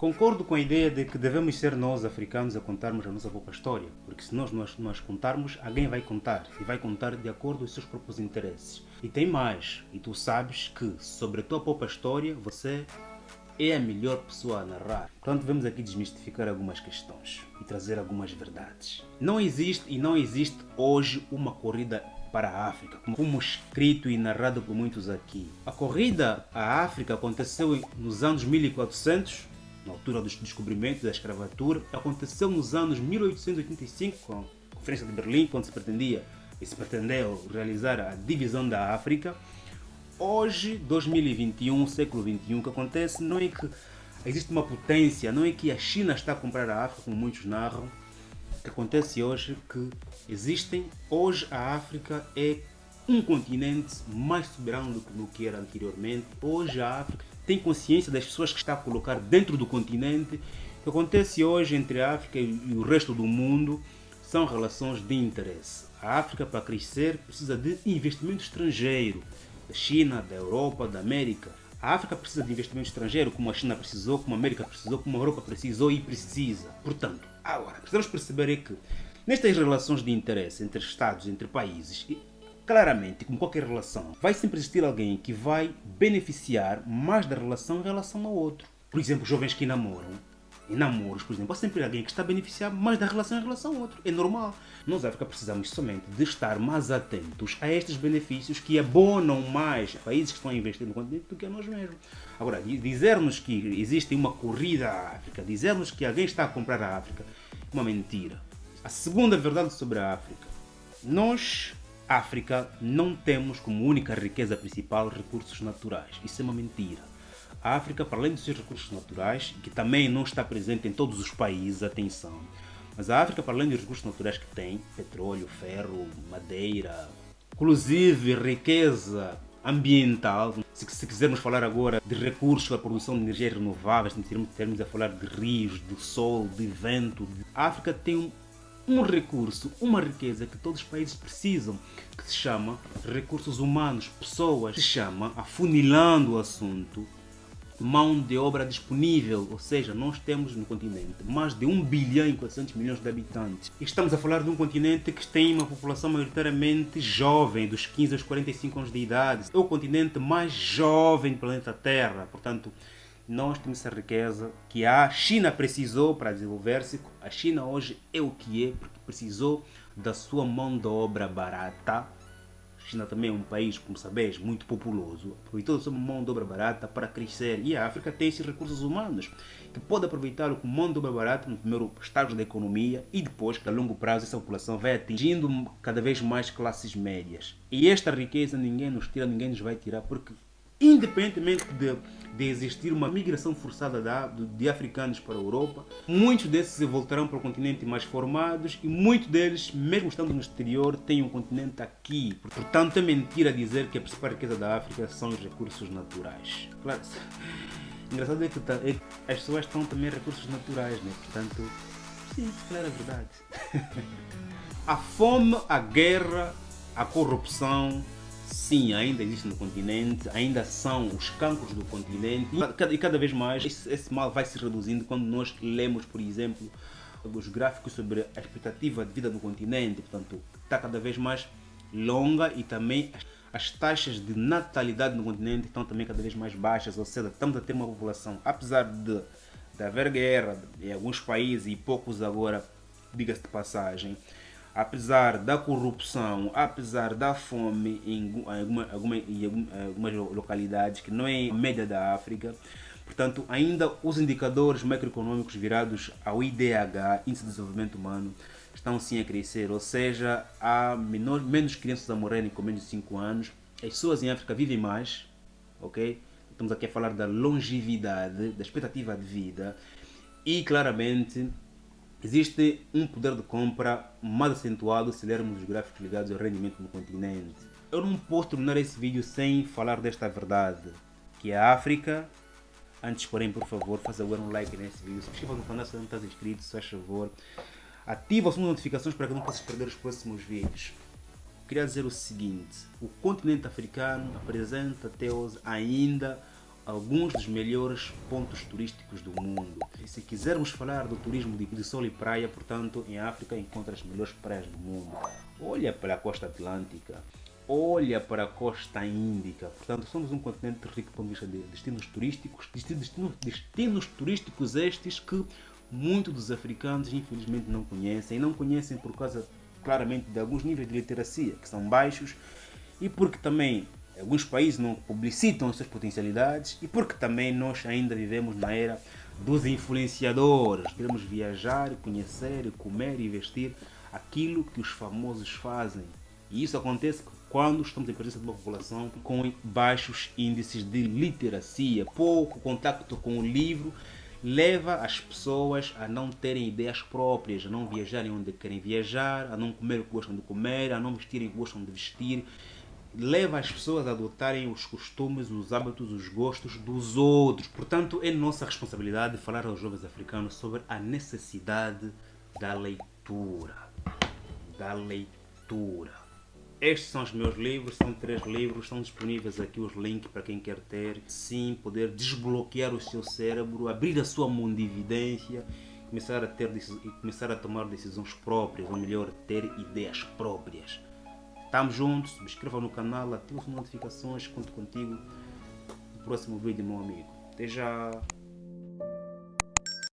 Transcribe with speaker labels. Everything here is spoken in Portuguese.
Speaker 1: Concordo com a ideia de que devemos ser nós, africanos, a contarmos a nossa própria história, porque se nós contarmos, alguém vai contar, e vai contar de acordo com os seus próprios interesses. E tem mais, e tu sabes que sobre a tua própria história, você é a melhor pessoa a narrar. Portanto, vamos aqui desmistificar algumas questões e trazer algumas verdades. Não existe hoje uma corrida para a África, como escrito e narrado por muitos aqui. A corrida à África aconteceu nos anos 1400, na altura dos descobrimentos da escravatura. Aconteceu nos anos 1885, com a Conferência de Berlim, quando se pretendeu realizar a divisão da África. Hoje, 2021, século XXI, o que acontece não é que existe uma potência, não é que a China está a comprar a África, como muitos narram. O que acontece hoje é que hoje a África é um continente mais soberano do que era anteriormente. Hoje a África tem consciência das pessoas que está a colocar dentro do continente. O que acontece hoje entre a África e o resto do mundo são relações de interesse. A África, para crescer, precisa de investimento estrangeiro, da China, da Europa, da América. A África precisa de investimento estrangeiro, como a China precisou, como a América precisou, como a Europa precisou e precisa. Portanto, agora, precisamos perceber que nestas relações de interesse entre Estados, entre países, claramente, como qualquer relação, vai sempre existir alguém que vai beneficiar mais da relação em relação ao outro. Por exemplo, jovens que namoram, em namoros, por exemplo, há sempre alguém que está a beneficiar mais da relação em relação ao outro. É normal. Nós, África, precisamos somente de estar mais atentos a estes benefícios que abonam mais países que estão a investir no continente do que a nós mesmos. Agora, dizer-nos que existe uma corrida à África, dizer-nos que alguém está a comprar a África, é uma mentira. A segunda verdade sobre a África. Nós, África, não temos como única riqueza principal recursos naturais. Isso é uma mentira. A África, para além dos seus recursos naturais, que também não está presente em todos os países, atenção, mas a África, para além dos recursos naturais que tem, petróleo, ferro, madeira, inclusive riqueza ambiental, se quisermos falar agora de recursos para a produção de energias renováveis, termos a falar de rios, de sol, de vento, a África tem um recurso, uma riqueza que todos os países precisam, que se chama recursos humanos, pessoas, se chama, afunilando o assunto, mão de obra disponível, ou seja, nós temos no continente mais de 1 bilhão e 400 milhões de habitantes. E estamos a falar de um continente que tem uma população maioritariamente jovem, dos 15 aos 45 anos de idade. É o continente mais jovem do planeta Terra, portanto, nós temos essa riqueza que a China precisou para desenvolver-se. A China hoje é o que é, porque precisou da sua mão de obra barata. A China também é um país, como sabes, muito populoso. Aproveitou a sua mão de obra barata para crescer. E a África tem esses recursos humanos, que pode aproveitá-lo com mão de obra barata no primeiro estágio da economia e depois, a longo prazo, essa população vai atingindo cada vez mais classes médias. E esta riqueza ninguém nos tira, ninguém nos vai tirar, porque independentemente de existir uma migração forçada de africanos para a Europa, muitos desses voltarão para o continente mais formados e muitos deles, mesmo estando no exterior, têm um continente aqui. Portanto, é mentira dizer que a principal riqueza da África são os recursos naturais. Claro, engraçado é que as pessoas estão também recursos naturais, né? Portanto, sim, claro, é verdade. A fome, a guerra, a corrupção, sim, ainda existe no continente, ainda são os cancros do continente e cada vez mais esse mal vai se reduzindo quando nós lemos, por exemplo, os gráficos sobre a expectativa de vida do continente. Portanto, está cada vez mais longa e também as taxas de natalidade no continente estão também cada vez mais baixas, ou seja, estamos a ter uma população, apesar de haver guerra em alguns países e poucos agora, diga-se de passagem, apesar da corrupção, apesar da fome em algumas localidades, que não é a média da África, portanto, ainda os indicadores macroeconômicos virados ao IDH, Índice de Desenvolvimento Humano, estão sim a crescer, ou seja, há menos crianças a morrerem com menos de 5 anos, as pessoas em África vivem mais, ok? Estamos aqui a falar da longevidade, da expectativa de vida e claramente existe um poder de compra mais acentuado se lermos os gráficos ligados ao rendimento no continente. Eu não posso terminar esse vídeo sem falar desta verdade, que a África, antes porém, por favor, faça agora um like nesse vídeo, subscreva no canal se não está inscrito, se faz favor, ativa as notificações para que não possas perder os próximos vídeos. Queria dizer o seguinte, o continente africano apresenta até hoje ainda alguns dos melhores pontos turísticos do mundo. E se quisermos falar do turismo de sol e praia, portanto, em África encontra as melhores praias do mundo. Olha para a costa atlântica, olha para a costa índica. Portanto, somos um continente rico do ponto de vista de destinos turísticos, destinos turísticos estes que muitos dos africanos infelizmente não conhecem, e não conhecem por causa claramente de alguns níveis de literacia que são baixos, e porque também alguns países não publicitam as suas potencialidades, e porque também nós ainda vivemos na era dos influenciadores. Queremos viajar, conhecer, comer e vestir aquilo que os famosos fazem. E isso acontece quando estamos em presença de uma população com baixos índices de literacia. Pouco contacto com o livro leva as pessoas a não terem ideias próprias, a não viajarem onde querem viajar, a não comer o que gostam de comer, a não vestirem o que gostam de vestir. Leva as pessoas a adotarem os costumes, os hábitos, os gostos dos outros. Portanto, é nossa responsabilidade falar aos jovens africanos sobre a necessidade da leitura. Da leitura. Estes são os meus livros, são 3 livros, estão disponíveis aqui os links para quem quer ter. Sim, poder desbloquear o seu cérebro, abrir a sua mundividência, começar a tomar decisões próprias, ou melhor, ter ideias próprias. Estamos juntos, subscreva no canal, ative as notificações, conto contigo no próximo vídeo, meu amigo. Até já!